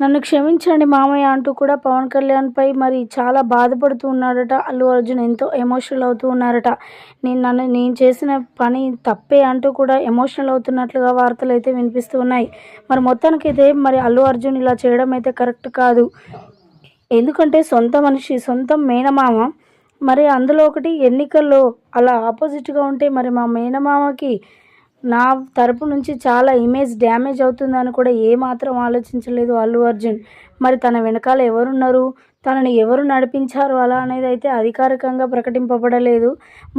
నన్ను క్షమించండి మామయ్య అంటూ కూడా పవన్ కళ్యాణ్పై మరి చాలా బాధపడుతూ ఉన్నాడట అల్లు అర్జున్. ఎంతో ఎమోషనల్ అవుతూ ఉన్నారట. నేను చేసిన పని తప్పే అంటూ కూడా ఎమోషనల్ అవుతున్నట్లుగా వార్తలు అయితే వినిపిస్తూ ఉన్నాయి. మరి మొత్తానికైతే మరి అల్లు అర్జున్ ఇలా చేయడం అయితే కరెక్ట్ కాదు. ఎందుకంటే సొంత మనిషి, సొంత మేనమామ, మరి అందులో ఒకటి ఎన్నికల్లో అలా ఆపోజిట్గా ఉంటే మరి మా మేనమామకి నా తరపు నుంచి చాలా ఇమేజ్ డ్యామేజ్ అవుతుందని కూడా ఏమాత్రం ఆలోచించలేదు అల్లు అర్జున్. మరి తన వెనకాల ఎవరున్నారు, తనని ఎవరు నడిపించారు అలా అనేది అయితే అధికారికంగా ప్రకటింపబడలేదు.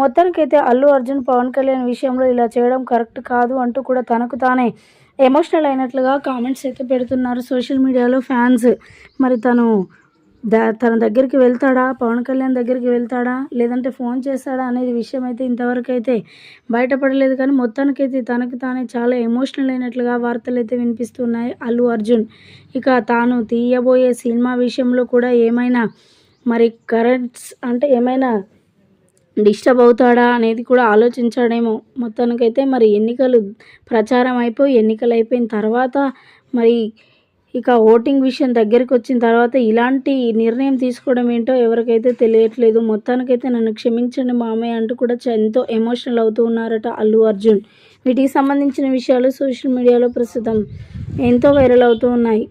మొత్తానికైతే అల్లు అర్జున్ పవన్ కళ్యాణ్ విషయంలో ఇలా చేయడం కరెక్ట్ కాదు అంటూ కూడా తనకు తానే ఎమోషనల్ అయినట్లుగా కామెంట్స్ అయితే పెడుతున్నారు సోషల్ మీడియాలో ఫ్యాన్స్. మరి తన దగ్గరికి వెళ్తాడా, పవన్ కళ్యాణ్ దగ్గరికి వెళ్తాడా, లేదంటే ఫోన్ చేస్తాడా అనేది విషయం అయితే ఇంతవరకు అయితే బయటపడలేదు. కానీ మొత్తానికైతే తనకు తానే చాలా ఎమోషనల్ అయినట్లుగా వార్తలు అయితే వినిపిస్తున్నాయి అల్లు అర్జున్. ఇక తాను తీయబోయే సినిమా విషయంలో కూడా ఏమైనా మరి కరెంట్స్ అంటే ఏమైనా డిస్టర్బ్ అవుతాడా అనేది కూడా ఆలోచించాడేమో. మొత్తానికైతే మరి ఎన్నికలు ప్రచారం అయిపోయి ఎన్నికలు అయిపోయిన తర్వాత మరి ఇక ఓటింగ్ విషయం దగ్గరికి వచ్చిన తర్వాత ఇలాంటి నిర్ణయం తీసుకోవడం ఏంటో ఎవరికైతే తెలియట్లేదు. మొత్తానికైతే నన్ను క్షమించండి మామయ్య అంటూ కూడా ఎంతో ఎమోషనల్ అవుతూ ఉన్నారట అల్లు అర్జున్. వీటికి సంబంధించిన విషయాలు సోషల్ మీడియాలో ప్రస్తుతం ఎంతో వైరల్ అవుతూ ఉన్నాయి.